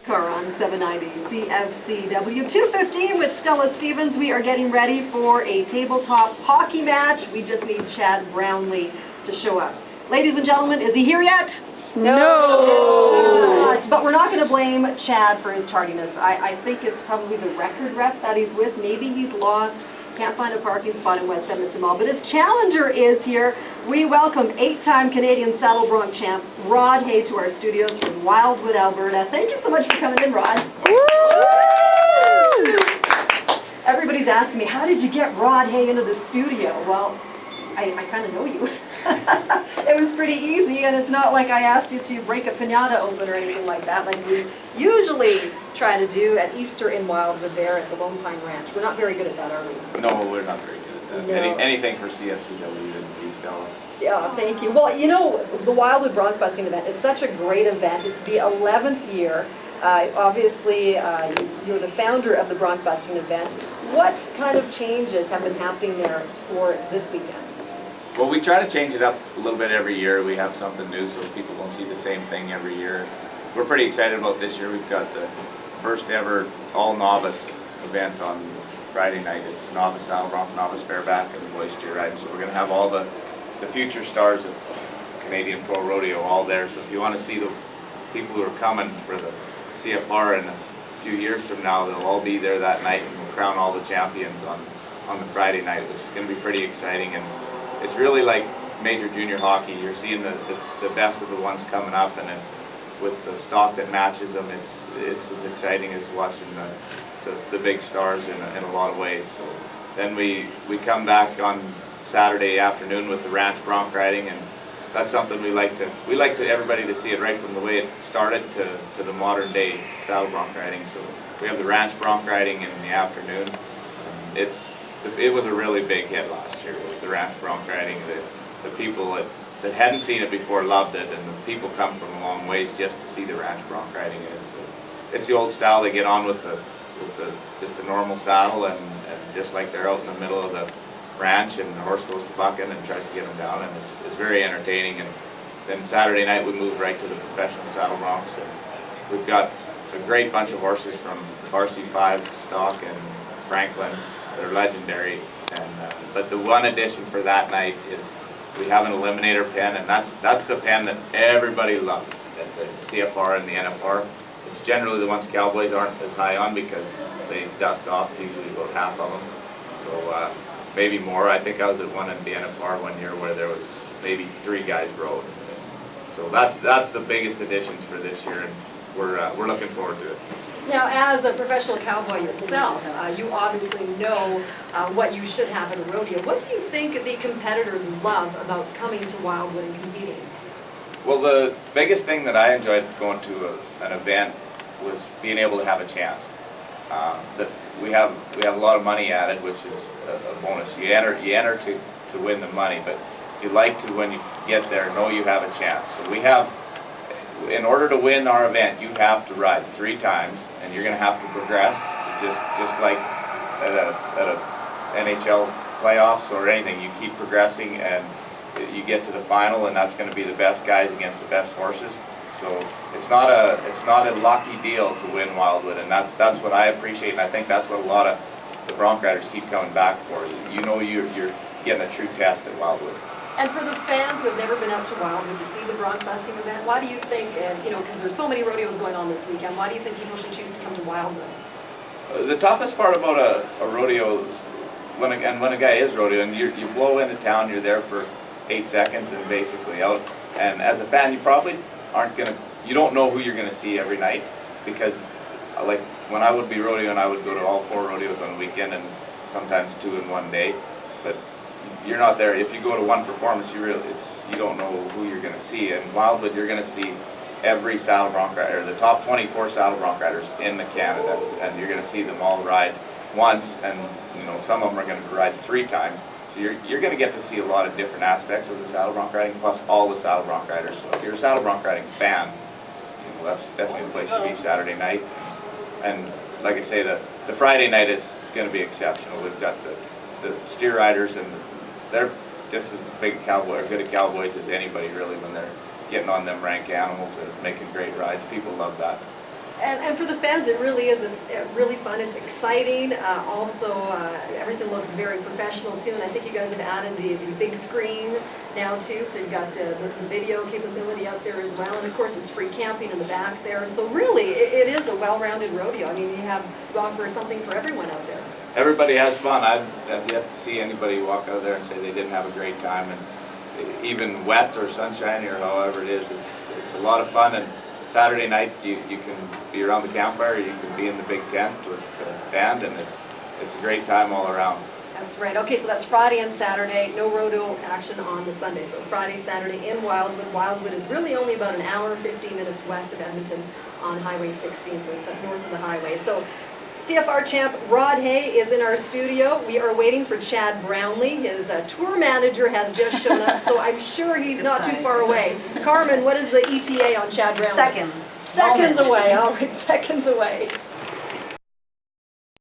Car on 790 CFCW 215 with Stella Stevens. We are getting ready for a tabletop hockey match. We just need Chad Brownlee to show up. Ladies and gentlemen, is he here yet? No! But we're not going to blame Chad for his tardiness. I think it's probably the record rep that he's with. Maybe he's lost, can't find a parking spot in West Edmonton Mall. But his challenger is here. We welcome 8-time Canadian Saddle Bronc champ Rod Hay to our studios from Wildwood, Alberta. Thank you so much for coming in, Rod. Woo! Everybody's asking me, how did you get Rod Hay into the studio? Well, I kind of know you. It was pretty easy, and it's not like I asked you to break a piñata open or anything like that, like we usually try to do at Easter in Wildwood there at the Lone Pine Ranch. We're not very good at that, are we? No, we're not very good at that. No. Anything for CFCW and Stella. Yeah, thank you. Well, you know, the Wildwood Bronc Busting event is such a great event. It's the 11th year. Obviously, you're the founder of the Bronc Busting event. What kind of changes have been happening there for this weekend? Well, we try to change it up a little bit every year. We have something new so people don't see the same thing every year. We're pretty excited about this year. We've got the first ever all-novice event on Friday night. It's novice saddle bronc, novice bareback, and boys steer riding. So we're going to have all the future stars of Canadian Pro Rodeo all there. So if you want to see the people who are coming for the CFR in a few years from now, they'll all be there that night, and we'll crown all the champions on the Friday night, which is going to be pretty exciting. And it's really like major junior hockey. You're seeing the best of the ones coming up, and it's with the stock that matches them, it's as exciting as watching the big stars in a lot of ways. So then we come back on Saturday afternoon with the ranch bronc riding, and that's something we like everybody to see it right from the way it started to the modern day saddle bronc riding. So we have the ranch bronc riding in the afternoon. It was a really big hit last year with the ranch bronc riding. The people that hadn't seen it before loved it, and the people come from a long ways just to see the ranch bronc riding. It's the old style. They get on with just the normal saddle, and just like they're out in the middle of the ranch, and the horse goes bucking and tries to get them down, and it's very entertaining. And then Saturday night we moved right to the professional saddle broncs, and we've got a great bunch of horses from RC5 stock and Franklin. They're legendary, and but the one addition for that night is we have an eliminator pen, and that's the pen that everybody loves at the CFR and the NFR. It's generally the ones cowboys aren't as high on because they dust off usually about half of them, so maybe more. I think I was at one at the NFR one year where there was maybe 3 guys rode. So that's the biggest additions for this year, and we're looking forward to it. Now, as a professional cowboy yourself, you obviously know what you should have at a rodeo. What do you think the competitors love about coming to Wildwood and competing? Well, the biggest thing that I enjoyed going to an event was being able to have a chance. That we have a lot of money added, which is a bonus. You enter to win the money, but you like to, when you get there, know you have a chance. So we have, in order to win our event, you have to ride 3 times, and you're going to have to progress, just like at a NHL playoffs or anything. You keep progressing, and you get to the final, and that's going to be the best guys against the best horses. So it's not a lucky deal to win Wildwood, and that's what I appreciate, and I think that's what a lot of the bronc riders keep coming back for. You know you're getting a true test at Wildwood. And for the fans who have never been up to Wildwood to see the bronc busting event, why do you think, because there's so many rodeos going on this weekend, why do you think people should choose to come to Wildwood? The toughest part about a rodeo is when a guy is rodeoing, you blow into town, you're there for 8 seconds and basically out. And as a fan, you probably you don't know who you're gonna see every night, because like when I would be rodeoing, I would go to all 4 rodeos on a weekend and sometimes 2 in one day. But you're not there. If you go to one performance, you don't know who you're going to see. In Wildwood, you're going to see every saddle bronc rider, the top 24 saddle bronc riders in Canada, and you're going to see them all ride once, and some of them are going to ride 3 times. So you're going to get to see a lot of different aspects of the saddle bronc riding, plus all the saddle bronc riders. So if you're a saddle bronc riding fan, that's definitely the place to be Saturday night. And like I say, the Friday night is going to be exceptional. We've got the steer riders, and they're just as big cowboy or good at cowboys as anybody really when they're getting on them rank animals and making great rides. People love that. And for the fans, it really is really fun. It's exciting. Everything looks very professional, too. And I think you guys have added the big screen now, too. So you've got the video capability out there as well. And, of course, it's free camping in the back there. So, really, it is a well-rounded rodeo. I mean, you offer something for everyone out there. Everybody has fun. I've yet to see anybody walk out there and say they didn't have a great time. And even wet or sunshiny or however it is, it's a lot of fun. And Saturday night, you can be around the campfire, you can be in the big tent with the band, and it's a great time all around. That's right. Okay, so that's Friday and Saturday. No rodeo action on the Sunday. So Friday, Saturday in Wildwood. Wildwood is really only about an hour, 15 minutes west of Edmonton on Highway 16, so it's up north of the highway. So CFR champ Rod Hay is in our studio. We are waiting for Chad Brownlee. His tour manager has just shown up, so I'm sure he's not too far away. Carmen, what is the ETA on Chad Brownlee? Seconds. Seconds away. All right, seconds away.